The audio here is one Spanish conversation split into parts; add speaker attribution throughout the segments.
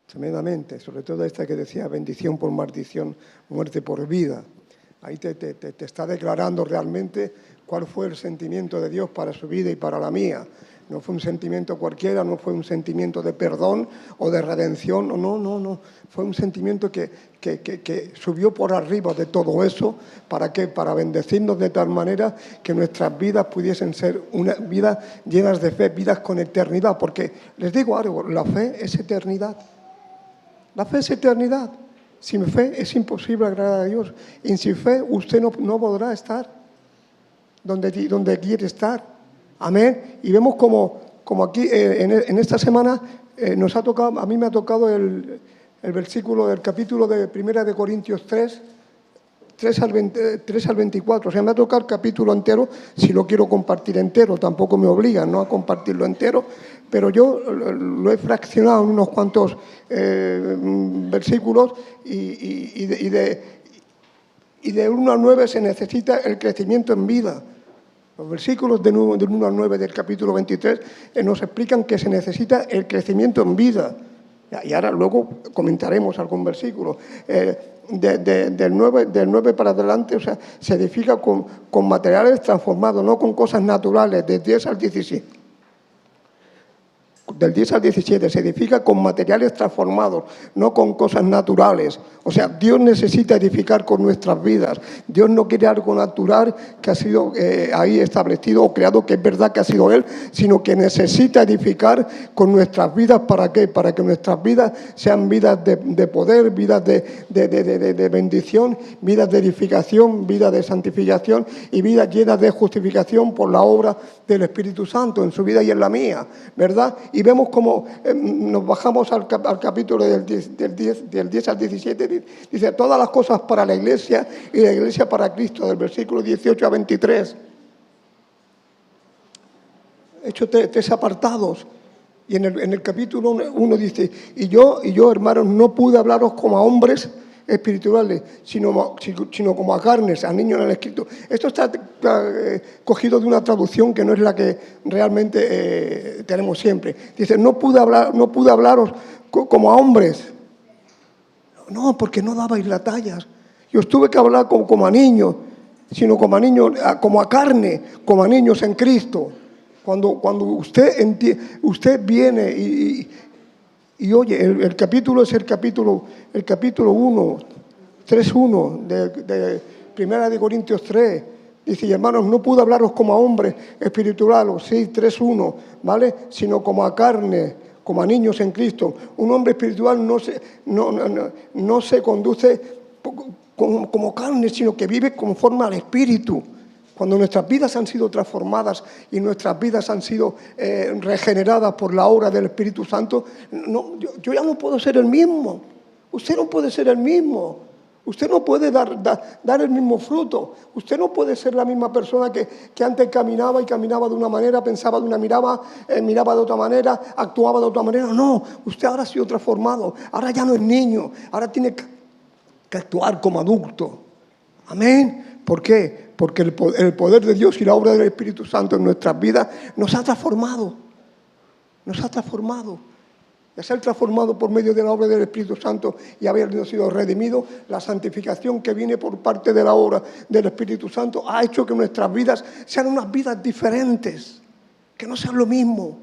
Speaker 1: tremendamente, sobre todo esta que decía bendición por maldición, muerte por vida. Ahí te está declarando realmente cuál fue el sentimiento de Dios para su vida y para la mía. No fue un sentimiento cualquiera, no fue un sentimiento de perdón o de redención, no. Fue un sentimiento que subió por arriba de todo eso. ¿Para qué? Para bendecirnos de tal manera que nuestras vidas pudiesen ser una vidas llenas de fe, vidas con eternidad. Porque les digo algo, la fe es eternidad. La fe es eternidad. Sin fe es imposible agradar a Dios. Y sin fe usted no podrá estar donde quiere estar. Amén. Y vemos como aquí en esta semana a mí me ha tocado el versículo del capítulo de 1 de Corintios 3 al 24. O sea, me ha tocado el capítulo entero, si lo quiero compartir entero. Tampoco me obligan, ¿no?, a compartirlo entero. Pero yo lo he fraccionado en unos cuantos versículos y de 1 al 9 se necesita el crecimiento en vida. Los versículos del 1 al 9 del capítulo 23 nos explican que se necesita el crecimiento en vida. Y ahora luego comentaremos algún versículo. Del 9 para adelante, o sea, se edifica con materiales transformados, no con cosas naturales, del 10 al 17. Del 10 al 17 se edifica con materiales transformados, no con cosas naturales. O sea, Dios necesita edificar con nuestras vidas. Dios no quiere algo natural que ha sido ahí establecido o creado, que es verdad que ha sido Él, sino que necesita edificar con nuestras vidas. ¿Para qué? Para que nuestras vidas sean vidas de poder, vidas de bendición, vidas de edificación, vidas de santificación y vidas llenas de justificación por la obra del Espíritu Santo en su vida y en la mía, ¿verdad? Y vemos cómo nos bajamos al capítulo del 10 al 17, dice, todas las cosas para la Iglesia y la Iglesia para Cristo, del versículo 18 a 23. He hecho tres apartados. Y en el capítulo 1 dice, y yo, hermanos, no pude hablaros como a hombres espirituales, sino como a carnes, a niños en el escrito. Esto está cogido de una traducción que no es la que realmente tenemos siempre. Dice, no pude hablaros como a hombres. No, porque no dabais la talla. Yo os tuve que hablar como a niños, sino como a niños, como a carne, como a niños en Cristo. Cuando usted viene y oye, el capítulo es el capítulo 1, 3:1 de 1 de Corintios 3. Dice, hermanos, no pude hablaros como a hombres espirituales, sí, 3:1, ¿vale? Sino como a carne, como a niños en Cristo. Un hombre espiritual no se conduce como carne, sino que vive conforme al Espíritu. Cuando nuestras vidas han sido transformadas y nuestras vidas han sido regeneradas por la obra del Espíritu Santo, yo ya no puedo ser el mismo. Usted no puede ser el mismo. Usted no puede dar el mismo fruto. Usted no puede ser la misma persona que antes caminaba de una manera, pensaba de una miraba de otra manera, actuaba de otra manera. No, usted ahora ha sido transformado. Ahora ya no es niño. Ahora tiene que actuar como adulto. Amén. ¿Por qué? Porque el poder de Dios y la obra del Espíritu Santo en nuestras vidas nos ha transformado. Nos ha transformado. Y al ser transformado por medio de la obra del Espíritu Santo y haber sido redimido, la santificación que viene por parte de la obra del Espíritu Santo ha hecho que nuestras vidas sean unas vidas diferentes, que no sean lo mismo.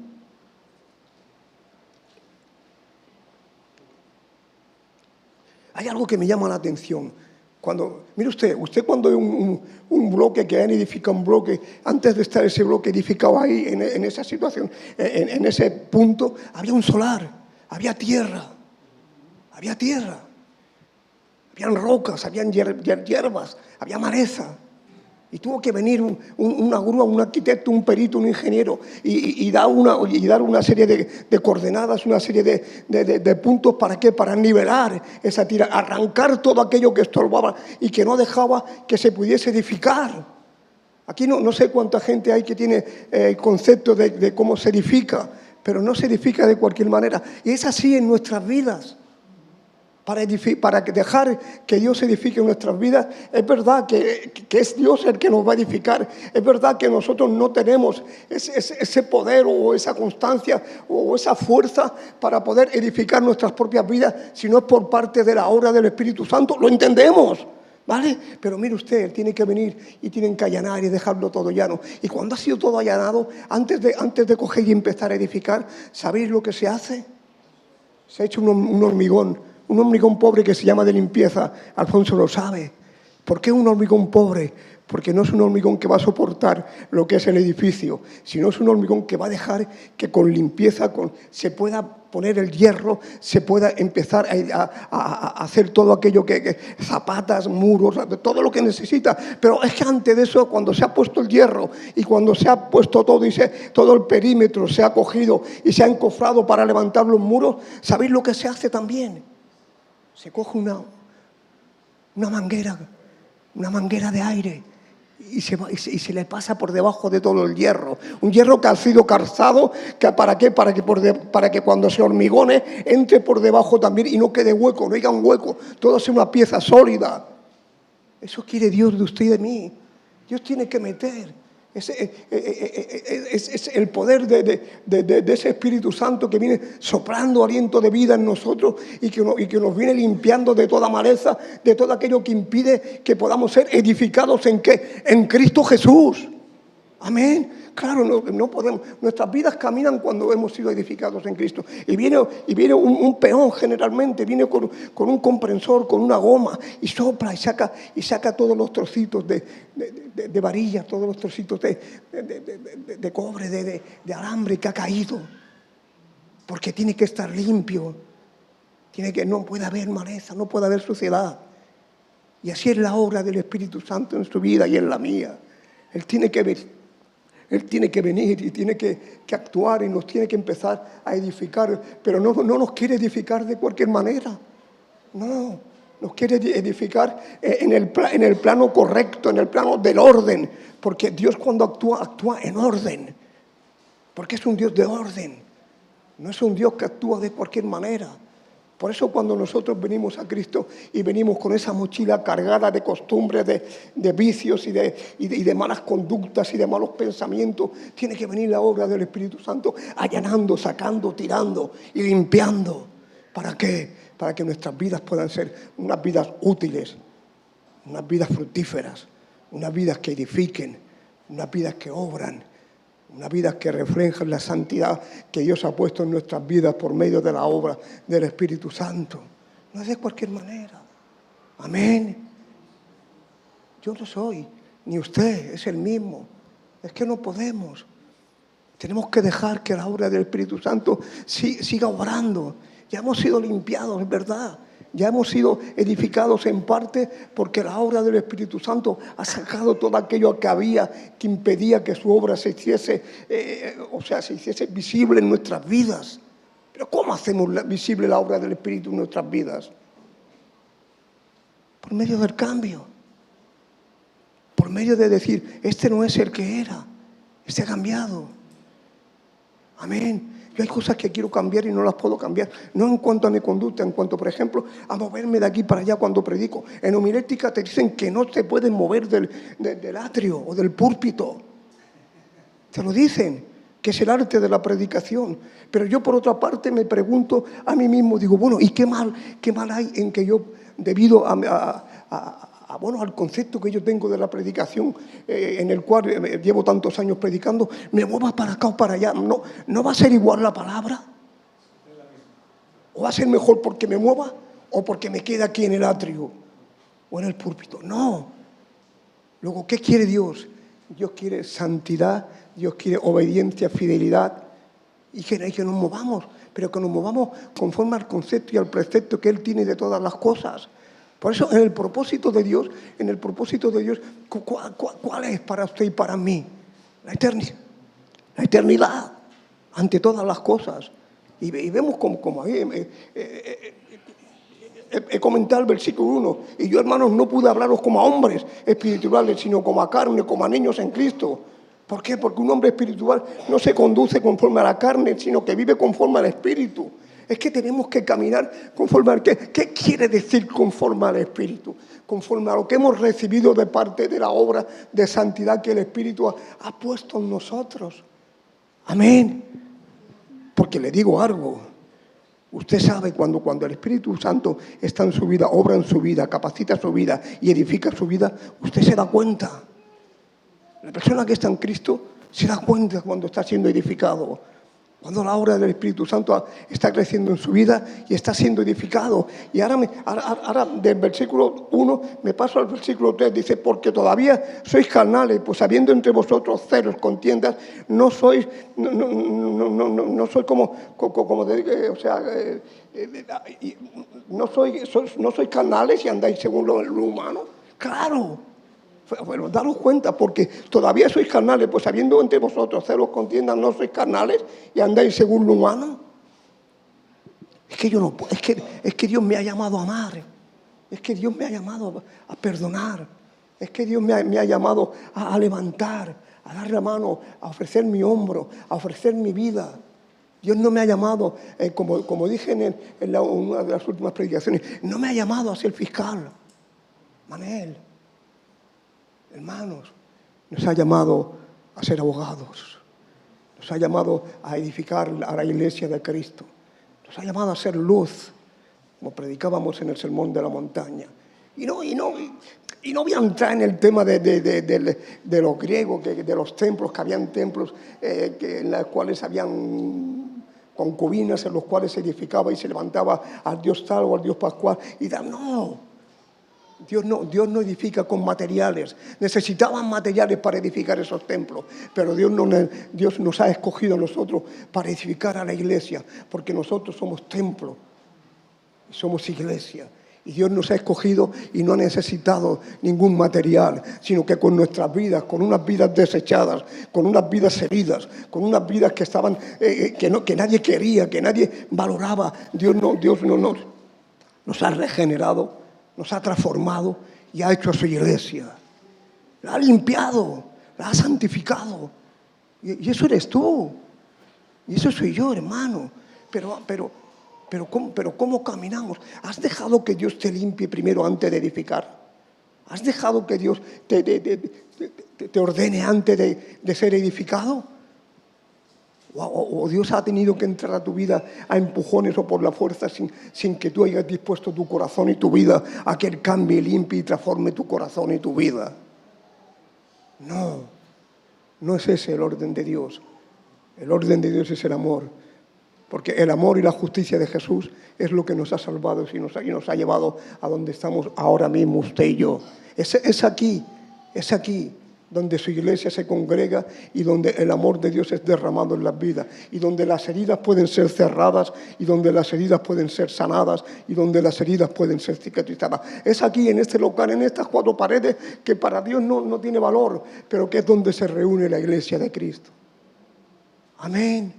Speaker 1: Hay algo que me llama la atención. Mire usted cuando hay un bloque, que han edificado un bloque, antes de estar ese bloque edificado ahí, en esa situación, en ese punto, había un solar, había tierra, habían rocas, habían hierbas, había maleza. Y tuvo que venir una grúa, un arquitecto, un perito, un ingeniero y dar una serie de coordenadas, una serie de puntos. ¿Para qué? Para nivelar esa tierra, arrancar todo aquello que estorbaba y que no dejaba que se pudiese edificar. Aquí no sé cuánta gente hay que tiene el concepto de cómo se edifica, pero no se edifica de cualquier manera. Y es así en nuestras vidas. para dejar que Dios edifique nuestras vidas. Es verdad que es Dios el que nos va a edificar. Es verdad que nosotros no tenemos ese poder o esa constancia o esa fuerza para poder edificar nuestras propias vidas, si no es por parte de la obra del Espíritu Santo. Lo entendemos, ¿vale? Pero mire usted, Él tiene que venir y tienen que allanar y dejarlo todo llano. Y cuando ha sido todo allanado, antes de coger y empezar a edificar, ¿sabéis lo que se hace? Se ha hecho un hormigón pobre que se llama de limpieza. Alfonso lo sabe. ¿Por qué un hormigón pobre? Porque no es un hormigón que va a soportar lo que es el edificio, sino es un hormigón que va a dejar que con limpieza se pueda poner el hierro, se pueda empezar a hacer todo aquello que zapatas, muros, todo lo que necesita. Pero es que antes de eso, cuando se ha puesto el hierro y cuando se ha puesto todo y todo el perímetro se ha cogido y se ha encofrado para levantar los muros, ¿sabéis lo que se hace también? Se coge una manguera de aire y se le pasa por debajo de todo el hierro. Un hierro que ha sido calzado, ¿para qué? Para que cuando se hormigone entre por debajo también y no quede hueco, no haya un hueco, todo sea una pieza sólida. Eso quiere Dios de usted y de mí. Dios tiene que meter es el poder de ese Espíritu Santo que viene soplando aliento de vida en nosotros y que nos viene limpiando de toda maleza, de todo aquello que impide que podamos ser edificados en Cristo Jesús. Amén. Claro, no podemos. Nuestras vidas caminan cuando hemos sido edificados en Cristo. Y viene un peón generalmente, viene con un comprensor, con una goma, y sopla y saca todos los trocitos de varilla, todos los trocitos de cobre, de alambre que ha caído. Porque tiene que estar limpio. No puede haber maleza, no puede haber suciedad. Y así es la obra del Espíritu Santo en su vida y en la mía. Él tiene que venir y tiene que actuar y nos tiene que empezar a edificar, pero no nos quiere edificar de cualquier manera. No, nos quiere edificar en el plano correcto, en el plano del orden, porque Dios cuando actúa en orden, porque es un Dios de orden, no es un Dios que actúa de cualquier manera. Por eso cuando nosotros venimos a Cristo y venimos con esa mochila cargada de costumbres, de vicios y de malas conductas y de malos pensamientos, tiene que venir la obra del Espíritu Santo allanando, sacando, tirando y limpiando. ¿Para qué? Para que nuestras vidas puedan ser unas vidas útiles, unas vidas fructíferas, unas vidas que edifiquen, unas vidas que obran, una vida que refleja la santidad que Dios ha puesto en nuestras vidas por medio de la obra del Espíritu Santo. No es de cualquier manera. Amén. Yo no soy, ni usted, es el mismo. Es que no podemos. Tenemos que dejar que la obra del Espíritu Santo siga obrando. Ya hemos sido limpiados, es verdad. Ya hemos sido edificados en parte porque la obra del Espíritu Santo ha sacado todo aquello que impedía que su obra se hiciese visible en nuestras vidas. Pero ¿cómo hacemos visible la obra del Espíritu en nuestras vidas? Por medio del cambio. Por medio de decir, este no es el que era, este ha cambiado. Amén. Yo hay cosas que quiero cambiar y no las puedo cambiar. No en cuanto a mi conducta, en cuanto, por ejemplo, a moverme de aquí para allá cuando predico. En homilética te dicen que no te puedes mover del atrio o del púlpito. Te lo dicen, que es el arte de la predicación. Pero yo, por otra parte, me pregunto a mí mismo, digo, bueno, ¿y qué mal hay en que yo, debido al concepto que yo tengo de la predicación, en el cual llevo tantos años predicando, me mueva para acá o para allá? ¿No va a ser igual la palabra? ¿O va a ser mejor porque me mueva o porque me quede aquí en el atrio o en el púlpito? No. Luego, ¿qué quiere Dios? Dios quiere santidad, Dios quiere obediencia, fidelidad y que nos movamos, pero que nos movamos conforme al concepto y al precepto que Él tiene de todas las cosas. Por eso, en el propósito de Dios, ¿cuál es para usted y para mí? La eternidad, ante todas las cosas. Y vemos como ahí, he comentado el versículo 1, y yo, hermanos, no pude hablaros como a hombres espirituales, sino como a carne, como a niños en Cristo. ¿Por qué? Porque un hombre espiritual no se conduce conforme a la carne, sino que vive conforme al Espíritu. Es que tenemos que caminar conforme al... ¿Qué quiere decir conforme al Espíritu? Conforme a lo que hemos recibido de parte de la obra de santidad que el Espíritu ha puesto en nosotros. Amén. Porque le digo algo. Usted sabe cuando el Espíritu Santo está en su vida, obra en su vida, capacita su vida y edifica su vida, usted se da cuenta. La persona que está en Cristo se da cuenta cuando está siendo edificado. Cuando la obra del Espíritu Santo está creciendo en su vida y está siendo edificado. Y ahora del versículo 1 me paso al versículo 3. Dice, porque todavía sois carnales, pues habiendo entre vosotros celos, contiendas, no sois como no sois carnales y andáis según lo humano. Claro. Bueno, daros cuenta, porque todavía sois carnales, pues habiendo entre vosotros celos, contiendas, no sois carnales y andáis según lo humano. Es que yo no puedo, es que Dios me ha llamado a amar, es que Dios me ha llamado a perdonar, es que Dios me ha llamado a levantar, a dar la mano, a ofrecer mi hombro, a ofrecer mi vida. Dios no me ha llamado, como dije en una de las últimas predicaciones, no me ha llamado a ser fiscal. Manel. Hermanos, nos ha llamado a ser abogados, nos ha llamado a edificar a la iglesia de Cristo, nos ha llamado a ser luz, como predicábamos en el Sermón de la Montaña. Y no voy a entrar en el tema de los griegos, de los templos, que habían templos en los cuales habían concubinas, en los cuales se edificaba y se levantaba al Dios tal o al Dios pascual. Y tal, no. Dios no edifica con materiales. Necesitaban materiales para edificar esos templos, pero Dios nos ha escogido a nosotros para edificar a la iglesia, porque nosotros somos templo, somos iglesia. Y Dios nos ha escogido y no ha necesitado ningún material, sino que con nuestras vidas, con unas vidas desechadas, con unas vidas heridas, con unas vidas que estaban, que nadie quería, que nadie valoraba, Dios nos ha regenerado, nos ha transformado y ha hecho a su iglesia. La ha limpiado, la ha santificado. Y eso eres tú. Y eso soy yo, hermano. Pero ¿cómo caminamos? ¿Has dejado que Dios te limpie primero antes de edificar? ¿Has dejado que Dios te ordene antes de ser edificado? ¿O Dios ha tenido que entrar a tu vida a empujones o por la fuerza sin que tú hayas dispuesto tu corazón y tu vida a que Él cambie, limpie y transforme tu corazón y tu vida? No es ese el orden de Dios. El orden de Dios es el amor. Porque el amor y la justicia de Jesús es lo que nos ha salvado y nos ha llevado a donde estamos ahora mismo usted y yo. Es aquí donde su iglesia se congrega y donde el amor de Dios es derramado en las vidas y donde las heridas pueden ser cerradas y donde las heridas pueden ser sanadas y donde las heridas pueden ser cicatrizadas. Es aquí, en este local, en estas 4 paredes que para Dios no tiene valor, pero que es donde se reúne la iglesia de Cristo. Amén.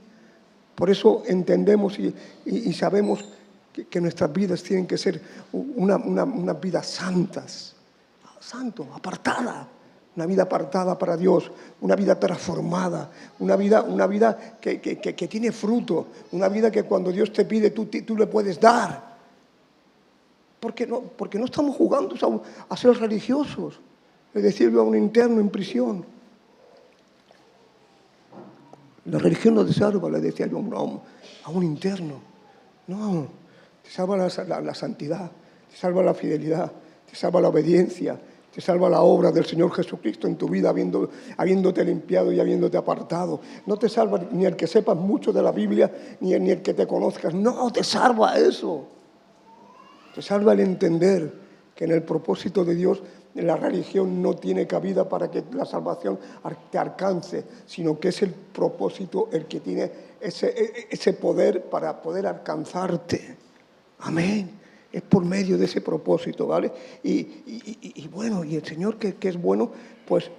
Speaker 1: Por eso entendemos y sabemos que nuestras vidas tienen que ser unas vidas santas, apartada. Una vida apartada para Dios, una vida transformada, una vida que tiene fruto, una vida que cuando Dios te pide tú le puedes dar. Porque no estamos jugando a ser religiosos, es decirlo a un interno en prisión. La religión no te salva, le decía yo a un interno. No, te salva la santidad, te salva la fidelidad, te salva la obediencia, te salva la obra del Señor Jesucristo en tu vida, habiéndote limpiado y habiéndote apartado. No te salva ni el que sepas mucho de la Biblia, ni el que te conozcas. No, te salva eso. Te salva el entender que en el propósito de Dios la religión no tiene cabida para que la salvación te alcance, sino que es el propósito el que tiene ese poder para poder alcanzarte. Amén. Es por medio de ese propósito, ¿vale? Y bueno, y el Señor que es bueno, pues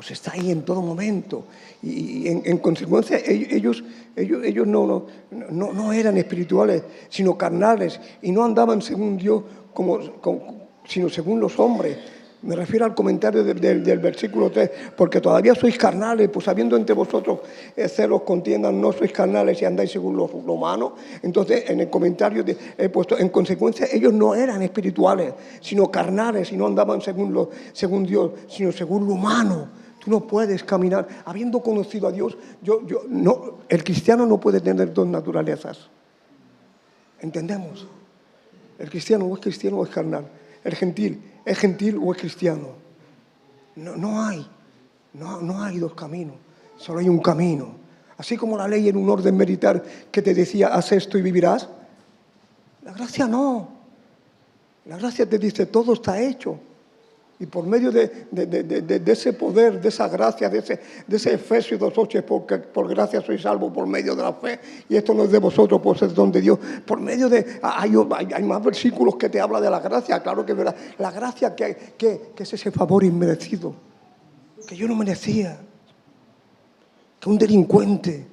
Speaker 1: está ahí en todo momento. Y en consecuencia ellos no eran espirituales, sino carnales, y no andaban según Dios sino según los hombres. Me refiero al comentario del versículo 3, porque todavía sois carnales, pues habiendo entre vosotros celos, contiendas, no sois carnales y andáis según lo humano. Entonces, en el comentario he puesto, en consecuencia, ellos no eran espirituales, sino carnales, y no andaban según Dios, sino según lo humano. Tú no puedes caminar, habiendo conocido a Dios, no, el cristiano no puede tener dos naturalezas. ¿Entendemos? El cristiano o es cristiano o es carnal. El gentil ¿es gentil o es cristiano? No hay dos caminos, solo hay un camino. Así como la ley en un orden militar que te decía, haz esto y vivirás, la gracia no. La gracia te dice, todo está hecho. Y por medio de ese poder, de esa gracia, de ese Efesios 2:8, porque por gracia sois salvos por medio de la fe, y esto no es de vosotros, pues es don de Dios. Por medio de... Hay más versículos que te habla de la gracia, claro que es verdad. La gracia que es ese favor inmerecido, que yo no merecía, que un delincuente,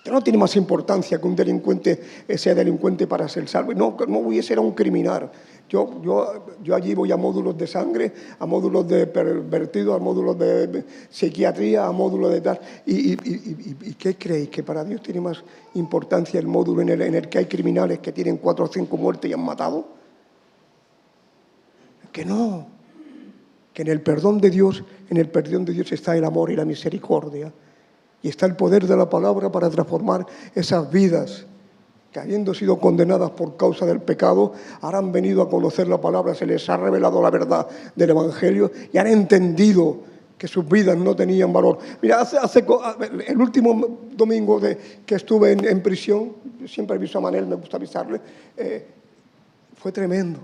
Speaker 1: que no tiene más importancia que un delincuente sea delincuente para ser salvo. No voy a ser un criminal. Yo allí voy a módulos de sangre, a módulos de pervertidos, a módulos de psiquiatría, a módulos de tal. ¿Y qué creéis? ¿Que para Dios tiene más importancia el módulo en el que hay criminales que tienen 4 o 5 muertes y han matado? Que no. Que en el perdón de Dios está el amor y la misericordia. Y está el poder de la palabra para transformar esas vidas que, habiendo sido condenadas por causa del pecado, ahora han venido a conocer la palabra, se les ha revelado la verdad del Evangelio y han entendido que sus vidas no tenían valor. Mira, el último domingo que estuve en prisión, siempre aviso a Manel, me gusta avisarle, fue tremendo.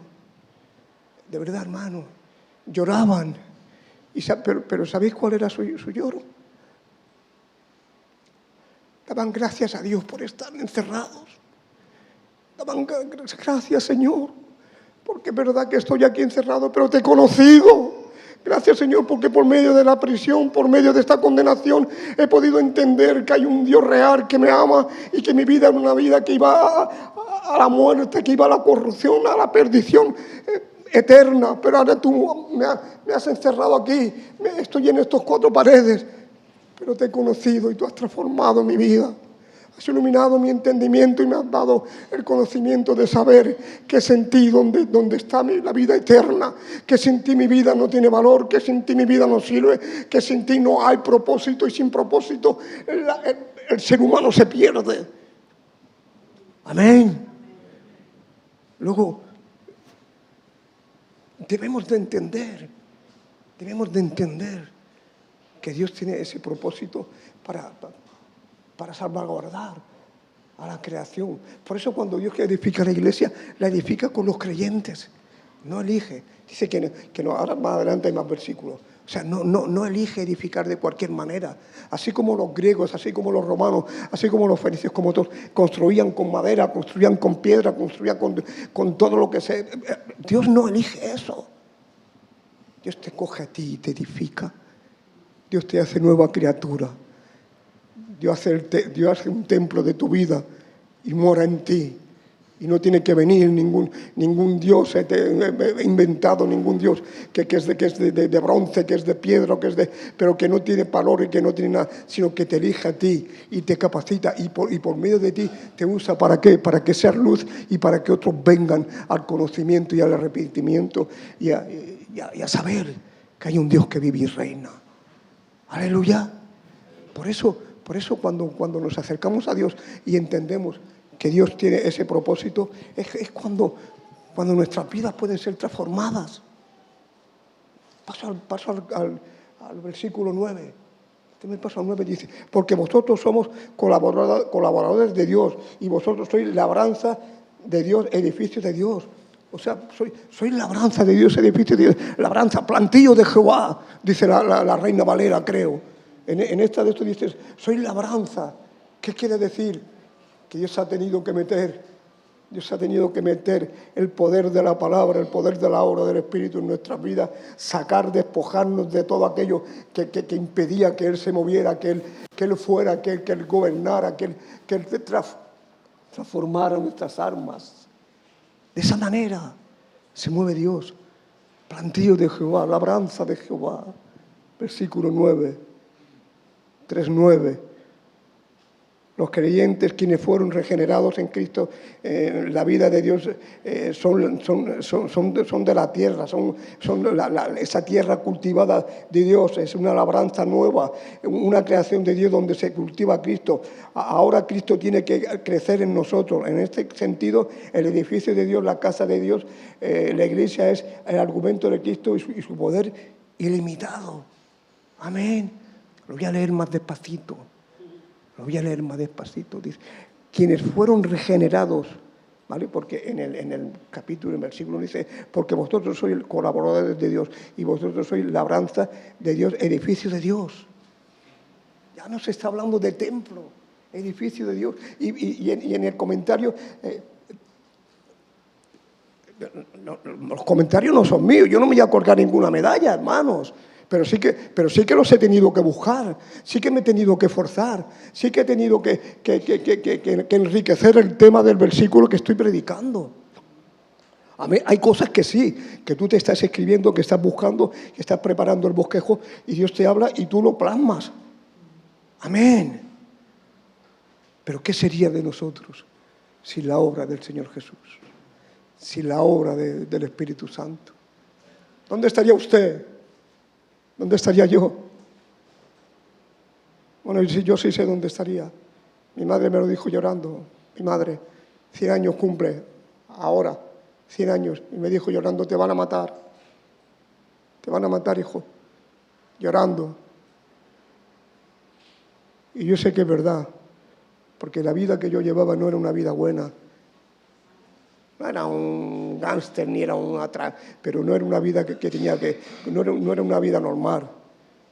Speaker 1: De verdad, hermano, lloraban. Pero ¿sabéis cuál era su lloro? Daban gracias a Dios por estar encerrados. Daban gracias, Señor, porque es verdad que estoy aquí encerrado, pero te he conocido. Gracias, Señor, porque por medio de la prisión, por medio de esta condenación, he podido entender que hay un Dios real que me ama y que mi vida era una vida que iba a la muerte, que iba a la corrupción, a la perdición eterna. Pero ahora tú me has encerrado aquí, estoy en estos 4 paredes, pero te he conocido y tú has transformado mi vida. Has iluminado mi entendimiento y me has dado el conocimiento de saber que sin ti donde está la vida eterna, que sin ti mi vida no tiene valor, que sin ti mi vida no sirve, que sin ti no hay propósito y sin propósito el ser humano se pierde. Amén. Luego, debemos de entender que Dios tiene ese propósito para salvaguardar a la creación. Por eso cuando Dios quiere edificar la iglesia, la edifica con los creyentes. No elige. Dice que no, ahora más adelante hay más versículos. O sea, no elige edificar de cualquier manera. Así como los griegos, así como los romanos, así como los fenicios, como todos, construían con madera, construían con piedra, construían con todo lo que sea. Dios no elige eso. Dios te coge a ti y te edifica. Dios te hace nueva criatura. Dios hace un templo de tu vida y mora en ti. Y no tiene que venir ningún Dios inventado, ningún Dios que es de bronce, que es de piedra, pero que no tiene valor y que no tiene nada, sino que te elige a ti y te capacita y por medio de ti te usa ¿para qué? Para que seas luz y para que otros vengan al conocimiento y al arrepentimiento y a saber que hay un Dios que vive y reina. Aleluya. Por eso cuando nos acercamos a Dios y entendemos que Dios tiene ese propósito, es cuando nuestras vidas pueden ser transformadas. Paso al versículo 9. Este paso al 9 dice, porque vosotros somos colaboradores de Dios y vosotros sois labranza de Dios, edificio de Dios. O sea, soy labranza de Dios, edificio de Dios, labranza, plantío de Jehová, dice la Reina Valera, creo. En esta de esto dices, soy labranza. ¿Qué quiere decir? Que Dios ha tenido que meter el poder de la palabra, el poder de la obra del Espíritu en nuestras vidas, despojarnos de todo aquello que impedía que Él se moviera, que Él fuera, que Él gobernara, que Él transformara nuestras almas. De esa manera se mueve Dios. plantío de Jehová, labranza de Jehová. Versículo 9, 3:9. Los creyentes, quienes fueron regenerados en Cristo, la vida de Dios, son de la tierra, son esa tierra cultivada de Dios, es una labranza nueva, una creación de Dios donde se cultiva Cristo. Ahora Cristo tiene que crecer en nosotros. En este sentido, el edificio de Dios, la casa de Dios, la iglesia es el argumento de Cristo y su poder ilimitado. Amén. Lo voy a leer más despacito. Lo voy a leer más despacito. Dice, quienes fueron regenerados, ¿vale? Porque en el capítulo, en el versículo dice, porque vosotros sois colaboradores de Dios y vosotros sois labranza de Dios, edificio de Dios. Ya no se está hablando de templo, edificio de Dios. Y en el comentario, los comentarios no son míos, yo no me voy a colgar ninguna medalla, hermanos. Pero sí que los he tenido que buscar, sí que me he tenido que forzar, sí que he tenido que enriquecer el tema del versículo que estoy predicando. A mí, hay cosas que sí, que tú te estás escribiendo, que estás buscando, que estás preparando el bosquejo y Dios te habla y tú lo plasmas. Amén. Pero ¿qué sería de nosotros sin la obra del Señor Jesús? Sin la obra del Espíritu Santo. ¿Dónde estaría usted? ¿Dónde estaría yo? Bueno, yo sí sé dónde estaría. Mi madre me lo dijo llorando. Mi madre, 100 años cumple, ahora, 100 años. Y me dijo llorando, te van a matar. Te van a matar, hijo. Llorando. Y yo sé que es verdad, porque la vida que yo llevaba no era una vida buena. No era un gángster ni era un pero no era una vida que tenía que... No era una vida normal.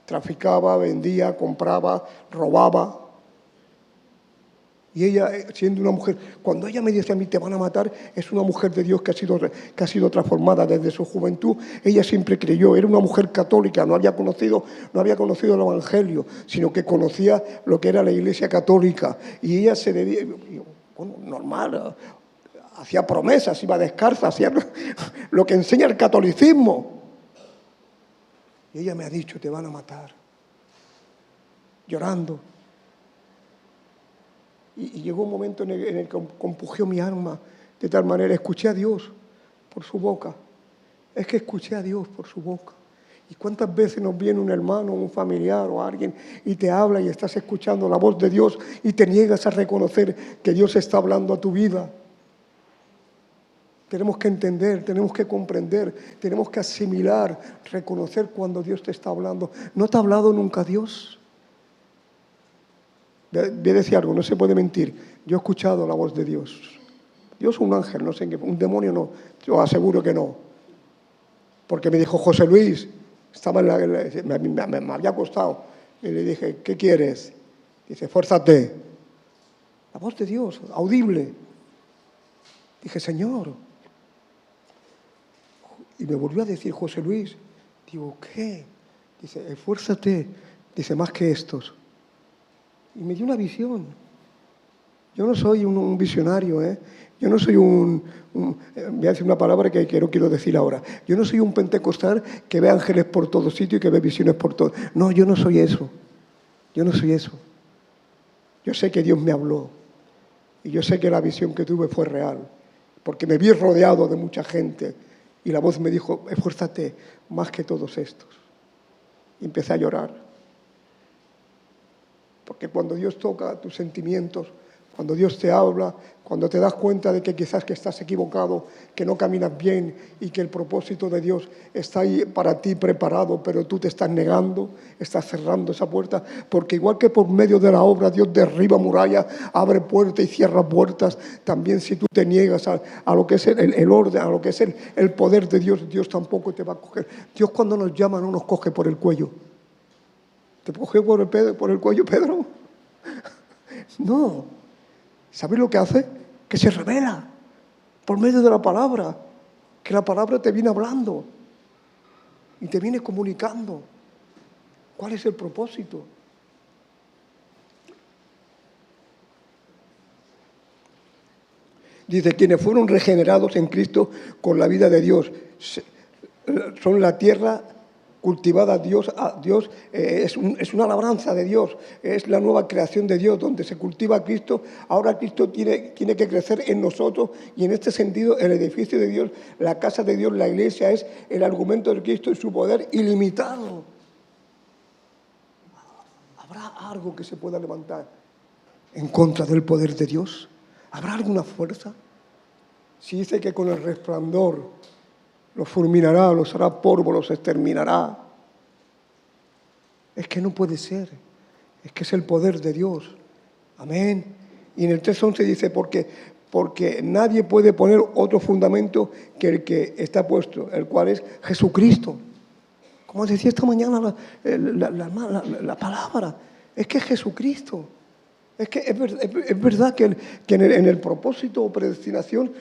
Speaker 1: Traficaba, vendía, compraba, robaba. Y ella, siendo una mujer, cuando ella me dice a mí, te van a matar, es una mujer de Dios que ha sido transformada desde su juventud. Ella siempre creyó, era una mujer católica, no había conocido el Evangelio, sino que conocía lo que era la Iglesia católica. Y ella se debía, bueno, normal, hacía promesas, iba descalza, hacía lo que enseña el catolicismo. Y ella me ha dicho, te van a matar. Llorando. Y llegó un momento en el que compugió mi alma de tal manera, escuché a Dios por su boca. Es que escuché a Dios por su boca. ¿Y cuántas veces nos viene un hermano, un familiar o alguien y te habla y estás escuchando la voz de Dios y te niegas a reconocer que Dios está hablando a tu vida? Tenemos que entender, tenemos que comprender, tenemos que asimilar, reconocer cuando Dios te está hablando. ¿No te ha hablado nunca Dios? Voy a decir algo, no se puede mentir. Yo he escuchado la voz de Dios. Dios es un ángel, no sé, un demonio no, yo aseguro que no. Porque me dijo José Luis, estaba me había acostado, y le dije, ¿qué quieres? Dice, fuérzate. La voz de Dios, audible. Dije, Señor. Y me volvió a decir José Luis, digo, ¿qué? Dice, esfuérzate, dice, más que estos. Y me dio una visión. Yo no soy un visionario, ¿eh? Yo no soy voy a decir una palabra que no quiero decir ahora. Yo no soy un pentecostal que ve ángeles por todo sitio y que ve visiones por todo. No, yo no soy eso. Yo no soy eso. Yo sé que Dios me habló. Y yo sé que la visión que tuve fue real. Porque me vi rodeado de mucha gente. Y la voz me dijo, esfuérzate más que todos estos. Y empecé a llorar. Porque cuando Dios toca tus sentimientos, cuando Dios te habla, cuando te das cuenta de que quizás que estás equivocado, que no caminas bien y que el propósito de Dios está ahí para ti preparado, pero tú te estás negando, estás cerrando esa puerta, porque igual que por medio de la obra Dios derriba murallas, abre puertas y cierra puertas, también si tú te niegas a lo que es el orden, a lo que es el poder de Dios, Dios tampoco te va a coger. Dios cuando nos llama no nos coge por el cuello. ¿Te cogió por el cuello, Pedro? No. ¿Sabes lo que hace? Que se revela por medio de la palabra. Que la palabra te viene hablando y te viene comunicando. ¿Cuál es el propósito? Dice, quienes fueron regenerados en Cristo con la vida de Dios. son la tierra cultivada a Dios, es una labranza de Dios, es la nueva creación de Dios, donde se cultiva a Cristo. Ahora Cristo tiene que crecer en nosotros, y en este sentido el edificio de Dios, la casa de Dios, la iglesia, es el argumento de Cristo y su poder ilimitado. ¿Habrá algo que se pueda levantar en contra del poder de Dios? ¿Habrá alguna fuerza? Si dice que con el resplandor los fulminará, los hará polvo, los exterminará. Es que no puede ser. Es que es el poder de Dios. Amén. Y en el 3:11 dice, porque nadie puede poner otro fundamento que el que está puesto, el cual es Jesucristo. Como decía esta mañana la palabra, es que es Jesucristo. Es que es verdad que en el propósito o predestinación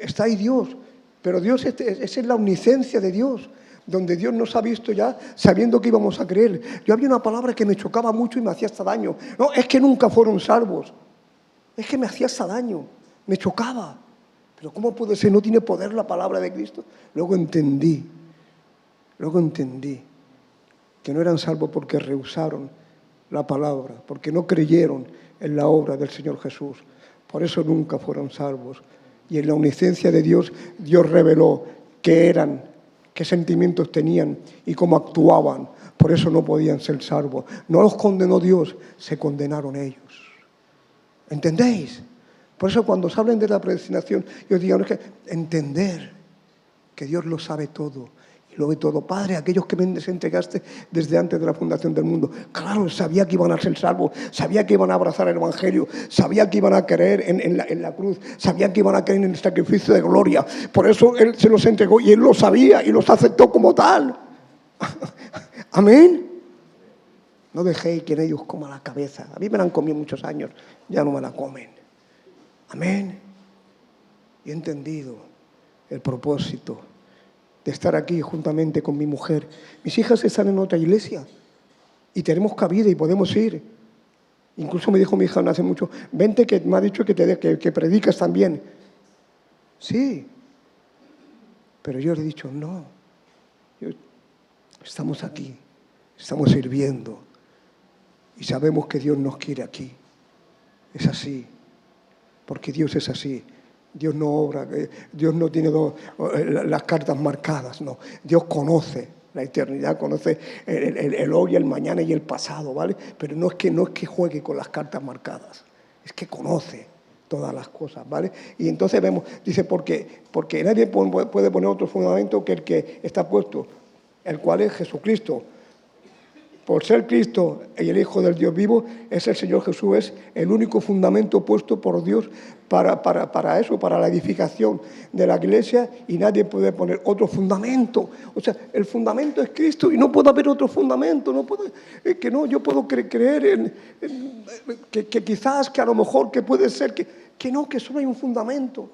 Speaker 1: está ahí Dios. Pero Dios, esa es la omnisciencia de Dios, donde Dios nos ha visto ya sabiendo que íbamos a creer. Yo había una palabra que me chocaba mucho y me hacía hasta daño. No, es que nunca fueron salvos. Es que me hacía hasta daño, me chocaba. Pero ¿cómo puede ser? ¿No tiene poder la palabra de Cristo? Luego entendí que no eran salvos porque rehusaron la palabra, porque no creyeron en la obra del Señor Jesús. Por eso nunca fueron salvos. Y en la omnisciencia de Dios, Dios reveló qué eran, qué sentimientos tenían y cómo actuaban. Por eso no podían ser salvos. No los condenó Dios, se condenaron ellos. ¿Entendéis? Por eso cuando se hablen de la predestinación, yo digo, es que entender que Dios lo sabe todo. Lo ve todo. Padre, aquellos que me entregaste desde antes de la fundación del mundo, claro, sabía que iban a ser salvos, sabía que iban a abrazar el Evangelio, sabía que iban a creer en la cruz, sabía que iban a creer en el sacrificio de gloria. Por eso Él se los entregó y Él lo sabía y los aceptó como tal. Amén. No dejéis que en ellos coma la cabeza. A mí me la han comido muchos años, ya no me la comen. Amén. Y he entendido el propósito de estar aquí juntamente con mi mujer. Mis hijas están en otra iglesia y tenemos cabida y podemos ir. Incluso me dijo mi hija no hace mucho, vente, que me ha dicho que predicas también. Sí, pero yo le he dicho, no, estamos aquí, estamos sirviendo y sabemos que Dios nos quiere aquí. Es así, porque Dios es así. Dios no obra, Dios no tiene las cartas marcadas, no. Dios conoce la eternidad, conoce el hoy, el mañana y el pasado, ¿vale? Pero no es que juegue con las cartas marcadas, es que conoce todas las cosas, ¿vale? Y entonces vemos, dice, porque nadie puede poner otro fundamento que el que está puesto, el cual es Jesucristo. Por ser Cristo y el Hijo del Dios vivo, es el Señor Jesús, es el único fundamento puesto por Dios para eso, para la edificación de la iglesia, y nadie puede poner otro fundamento. O sea, el fundamento es Cristo y no puede haber otro fundamento. Yo puedo creer que quizás, que a lo mejor, que puede ser, que no, que solo hay un fundamento.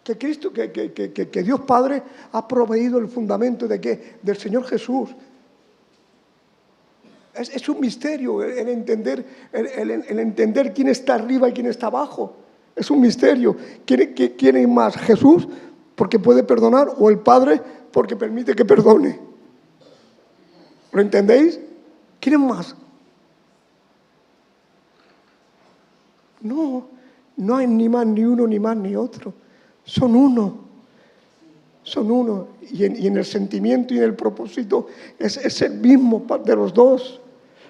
Speaker 1: Que Cristo, que Dios Padre ha proveído el fundamento de ¿qué? Del Señor Jesús. Es un misterio el entender quién está arriba y quién está abajo. Es un misterio. ¿Quién es más? ¿Jesús porque puede perdonar o el Padre porque permite que perdone? ¿Lo entendéis? ¿Quién es más? No hay ni más ni uno ni más ni otro. Son uno. Son uno. Y en el sentimiento y en el propósito es el mismo de los dos.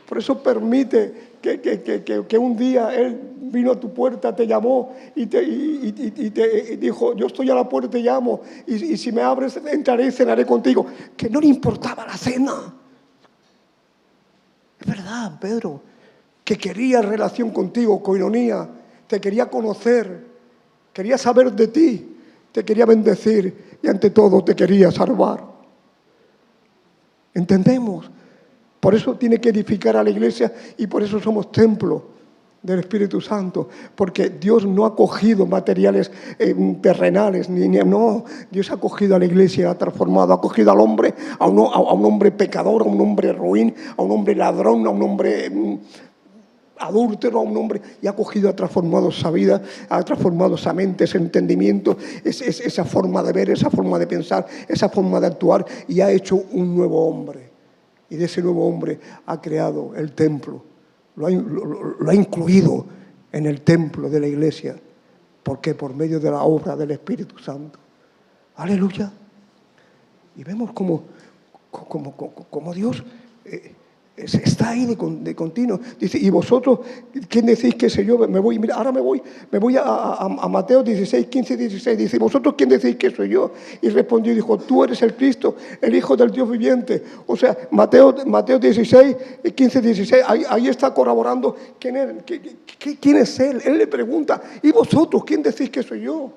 Speaker 1: Por eso permite que un día Él vino a tu puerta, te llamó y te dijo, yo estoy a la puerta y te llamo, y si me abres entraré y cenaré contigo. Que no le importaba la cena. Es verdad, Pedro, que quería relación contigo, coinonía, te quería conocer, quería saber de ti, te quería bendecir y ante todo te quería salvar. ¿Entendemos? Por eso tiene que edificar a la iglesia y por eso somos templo del Espíritu Santo, porque Dios no ha cogido materiales terrenales, no, Dios ha cogido a la iglesia, ha transformado, ha cogido al hombre, a un hombre pecador, a un hombre ruin, a un hombre ladrón, a un hombre adúltero, a un hombre, y ha cogido, ha transformado esa vida, ha transformado esa mente, ese entendimiento, esa forma de ver, esa forma de pensar, esa forma de actuar, y ha hecho un nuevo hombre. Y de ese nuevo hombre ha creado el templo, lo ha incluido en el templo de la iglesia. ¿Por qué? Por medio de la obra del Espíritu Santo. Aleluya. Y vemos como Dios está ahí de continuo. Dice, ¿y vosotros quién decís que soy yo? Me voy a Mateo 16, 15, 16. Dice, ¿vosotros quién decís que soy yo? Y respondió y dijo, tú eres el Cristo, el Hijo del Dios viviente. O sea, Mateo 16, 15, 16, ahí está corroborando quién es Él. Él le pregunta, ¿y vosotros quién decís que soy yo?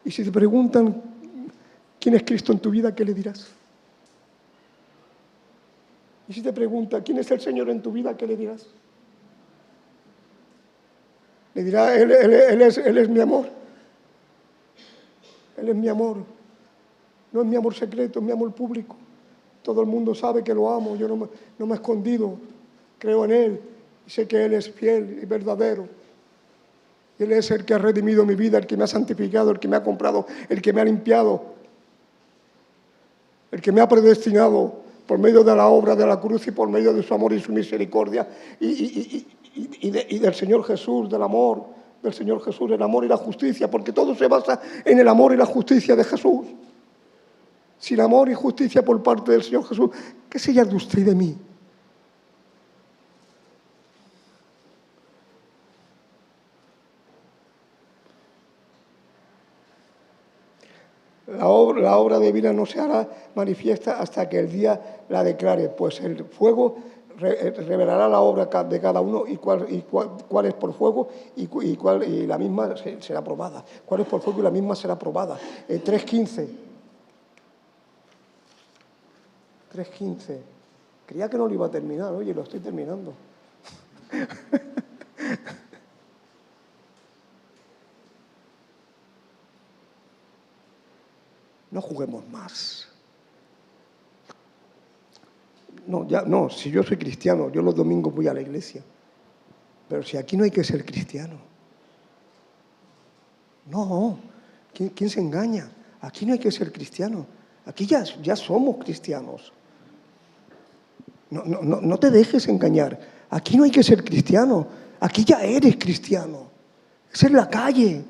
Speaker 1: Y si te preguntan quién es Cristo en tu vida, ¿qué le dirás? Y si te preguntan quién es el Señor en tu vida, ¿qué le dirás? Le dirá, Él es mi amor. Él es mi amor. No es mi amor secreto, es mi amor público. Todo el mundo sabe que lo amo. Yo no me he escondido. Creo en Él. Y sé que Él es fiel y verdadero. Él es el que ha redimido mi vida, el que me ha santificado, el que me ha comprado, el que me ha limpiado, el que me ha predestinado por medio de la obra de la cruz y por medio de su amor y su misericordia y del Señor Jesús, del amor del Señor Jesús, el amor y la justicia, porque todo se basa en el amor y la justicia de Jesús. Sin amor y justicia por parte del Señor Jesús, ¿qué sería de usted y de mí? La obra divina no se hará manifiesta hasta que el día la declare, pues el fuego revelará la obra de cada uno y cuál es por fuego y la misma será probada. Cuál es por fuego y la misma será probada. 3.15. Creía que no lo iba a terminar, oye, lo estoy terminando. No juguemos más. No, si yo soy cristiano, yo los domingos voy a la iglesia. Pero si aquí no hay que ser cristiano. No, ¿quién se engaña? Aquí no hay que ser cristiano. Aquí ya somos cristianos. No te dejes engañar. Aquí no hay que ser cristiano. Aquí ya eres cristiano. Es en la calle.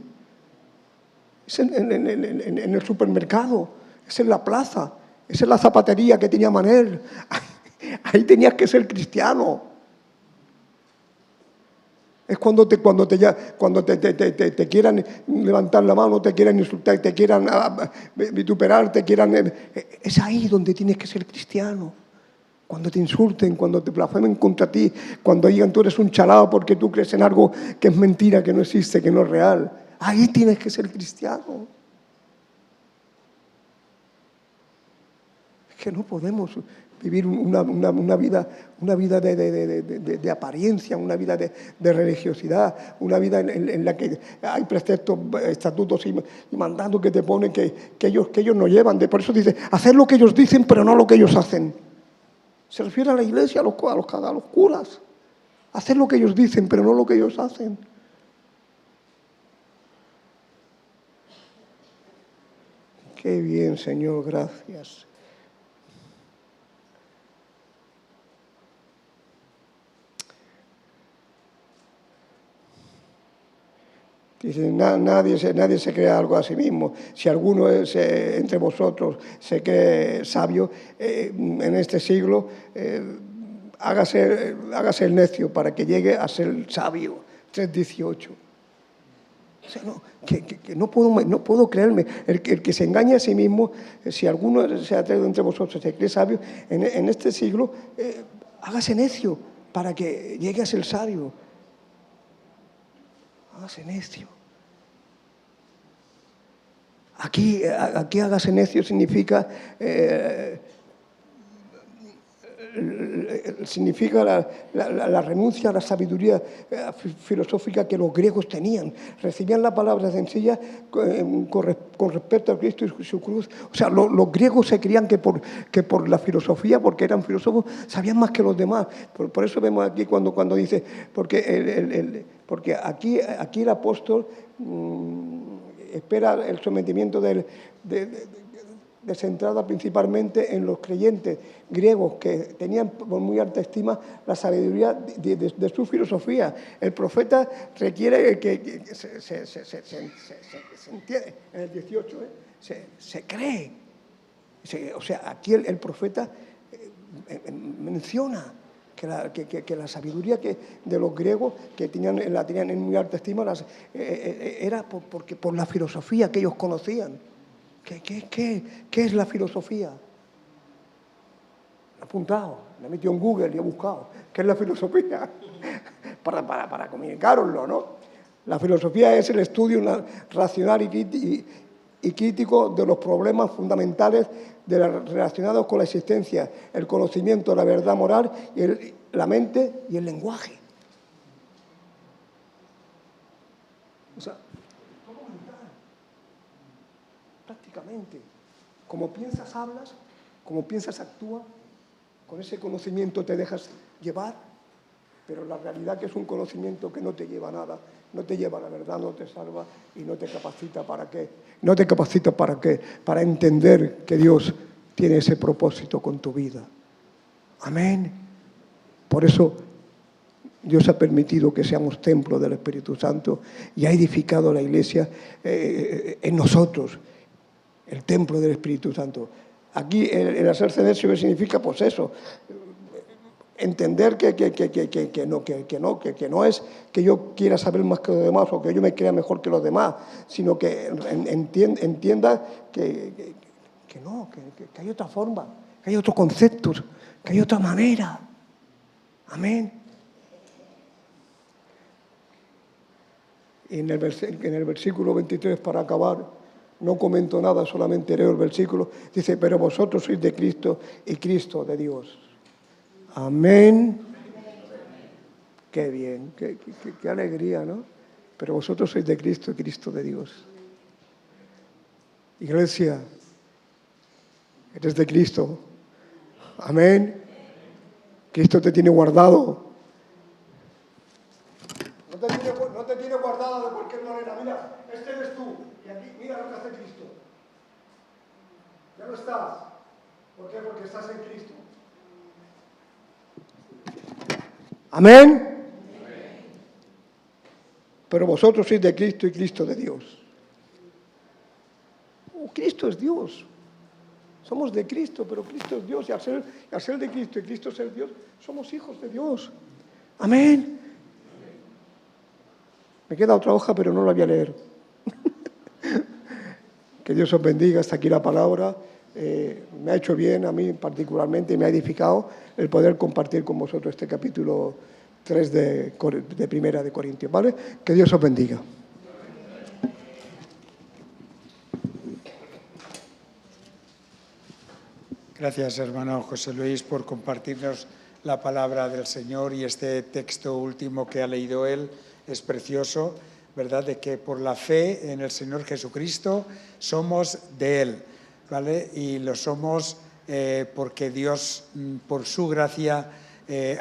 Speaker 1: Es en el supermercado. Es en la plaza. Es en la zapatería que tenía Manel. Ahí tenías que ser cristiano. Es cuando te quieran levantar la mano, te quieran insultar, te quieran vituperar, es ahí donde tienes que ser cristiano. Cuando te insulten, cuando te blasfemen contra ti, cuando digan tú eres un chalao porque tú crees en algo que es mentira, que no existe, que no es real. Ahí tienes que ser cristiano. Es que no podemos vivir una vida de apariencia, una vida de religiosidad, una vida en la que hay preceptos, estatutos y mandatos que te ponen que ellos no llevan. Por eso dice, hacer lo que ellos dicen, pero no lo que ellos hacen. Se refiere a la iglesia, a los curas. Hacer lo que ellos dicen, pero no lo que ellos hacen. Qué bien, Señor, gracias. Dice, nadie se crea algo a sí mismo. Si alguno entre vosotros se cree sabio en este siglo, hágase el necio para que llegue a ser sabio. 3:18. O sea, no puedo creerme. El que se engaña a sí mismo, si alguno se atreve entre vosotros, se cree sabio, en este siglo, hágase necio para que llegue a ser sabio. Hágase necio. Aquí hágase necio significa significa la renuncia a la sabiduría filosófica que los griegos tenían. Recibían la palabra sencilla con respecto a Cristo y su cruz. O sea, los griegos se creían que por la filosofía, porque eran filósofos, sabían más que los demás. Por eso vemos aquí cuando dice, porque aquí el apóstol espera el sometimiento centrada principalmente en los creyentes griegos que tenían por muy alta estima la sabiduría de su filosofía. El profeta requiere que se entiende, en el 18, se cree. O sea, aquí el profeta menciona que la sabiduría de los griegos, que la tenían en muy alta estima, era por la filosofía que ellos conocían. ¿Qué es la filosofía? He apuntado, me he metido en Google y he buscado. ¿Qué es la filosofía? para comunicároslo, ¿no? La filosofía es el estudio racional y crítico de los problemas fundamentales relacionados con la existencia, el conocimiento, la verdad moral, la mente y el lenguaje. O sea, prácticamente. Como piensas, hablas, como piensas, actúa, con ese conocimiento te dejas llevar, pero la realidad que es un conocimiento que no te lleva a nada, no te lleva a la verdad, no te salva y no te capacita para qué. No te capacita para qué, para entender que Dios tiene ese propósito con tu vida. Amén. Por eso Dios ha permitido que seamos templo del Espíritu Santo y ha edificado la iglesia en nosotros. El templo del Espíritu Santo. Aquí el hacerse necio significa pues eso, entender que no es que yo quiera saber más que los demás o que yo me crea mejor que los demás, sino que entienda que hay otra forma, que hay otros conceptos, que hay otra manera. Amén. Y en el versículo 23, para acabar, no comento nada, solamente leo el versículo. Dice, pero vosotros sois de Cristo y Cristo de Dios. Amén. Qué bien, qué alegría, ¿no? Pero vosotros sois de Cristo y Cristo de Dios. Iglesia, eres de Cristo. Amén. Cristo te tiene guardado. No te tiene guardado de cualquier manera. Mira, este eres tú. Y aquí, mira lo que hace Cristo. Ya no estás. ¿Por qué? Porque estás en Cristo. Amén. Pero vosotros sois de Cristo y Cristo de Dios. Cristo es Dios. Somos de Cristo, pero Cristo es Dios. Y al ser de Cristo y Cristo ser Dios, somos hijos de Dios. Amén. Me queda otra hoja, pero no la voy a leer. Que Dios os bendiga. Hasta aquí la palabra. Me ha hecho bien a mí particularmente y me ha edificado el poder compartir con vosotros este capítulo 3 de Primera de Corintios. ¿Vale? Que Dios os bendiga.
Speaker 2: Gracias, hermano José Luis, por compartirnos la palabra del Señor, y este texto último que ha leído él es precioso, ¿verdad? De que por la fe en el Señor Jesucristo somos de Él, ¿vale? Y lo somos porque Dios, por su gracia,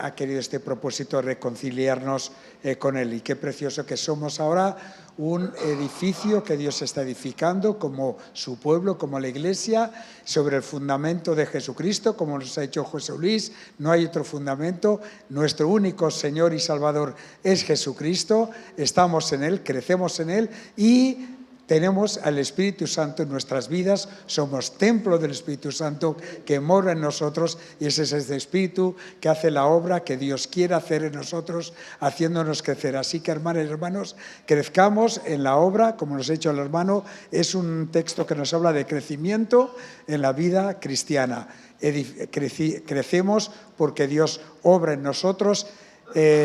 Speaker 2: ha querido este propósito, reconciliarnos con Él. Y qué precioso que somos ahora un edificio que Dios está edificando como su pueblo, como la iglesia, sobre el fundamento de Jesucristo, como nos ha dicho José Luis. No hay otro fundamento. Nuestro único Señor y Salvador es Jesucristo. Estamos en Él, crecemos en Él y tenemos al Espíritu Santo en nuestras vidas, somos templo del Espíritu Santo que mora en nosotros, y ese es ese Espíritu que hace la obra que Dios quiere hacer en nosotros, haciéndonos crecer. Así que, hermanas y hermanos, crezcamos en la obra, como nos ha dicho el hermano. Es un texto que nos habla de crecimiento en la vida cristiana. Crecemos porque Dios obra en nosotros,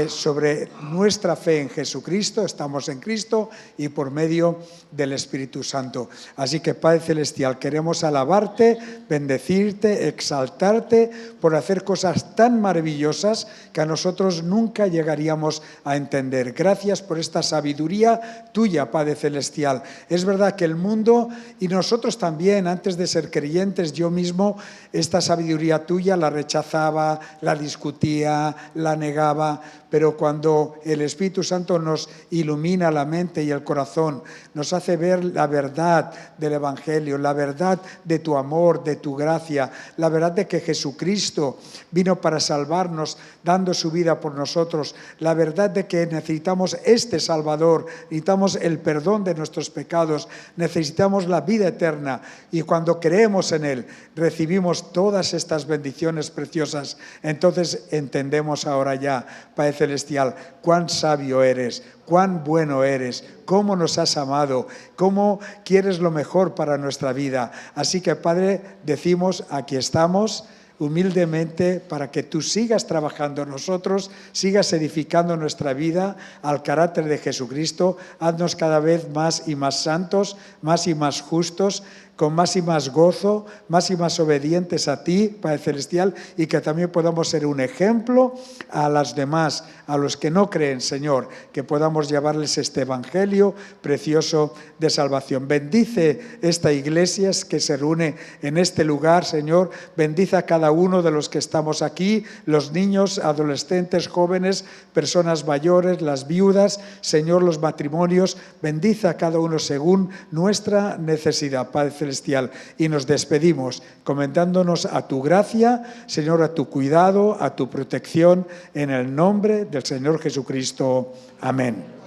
Speaker 2: sobre nuestra fe en Jesucristo, estamos en Cristo y por medio del Espíritu Santo. Así que, Padre Celestial, queremos alabarte, bendecirte, exaltarte por hacer cosas tan maravillosas que a nosotros nunca llegaríamos a entender. Gracias por esta sabiduría tuya, Padre Celestial. Es verdad que el mundo y nosotros también, antes de ser creyentes, yo mismo, esta sabiduría tuya la rechazaba, la discutía, la negaba, pero cuando el Espíritu Santo nos ilumina la mente y el corazón, nos hace ver la verdad del Evangelio, la verdad de tu amor, de tu gracia, la verdad de que Jesucristo vino para salvarnos, dando su vida por nosotros, la verdad de que necesitamos este Salvador, necesitamos el perdón de nuestros pecados, necesitamos la vida eterna, y cuando creemos en Él, recibimos todas estas bendiciones preciosas. Entonces entendemos ahora ya, Padre Celestial, cuán sabio eres, cuán bueno eres, cómo nos has amado, cómo quieres lo mejor para nuestra vida. Así que, Padre, decimos, aquí estamos humildemente para que tú sigas trabajando en nosotros, sigas edificando nuestra vida al carácter de Jesucristo. Haznos cada vez más y más santos, más y más justos, con más y más gozo, más y más obedientes a ti, Padre Celestial, y que también podamos ser un ejemplo a las demás, a los que no creen, Señor, que podamos llevarles este evangelio precioso de salvación. Bendice esta iglesia que se reúne en este lugar, Señor. Bendice a cada uno de los que estamos aquí, los niños, adolescentes, jóvenes, personas mayores, las viudas, Señor, los matrimonios. Bendice a cada uno según nuestra necesidad, Padre Celestial. Y nos despedimos comentándonos a tu gracia, Señor, a tu cuidado, a tu protección, en el nombre del Señor Jesucristo. Amén.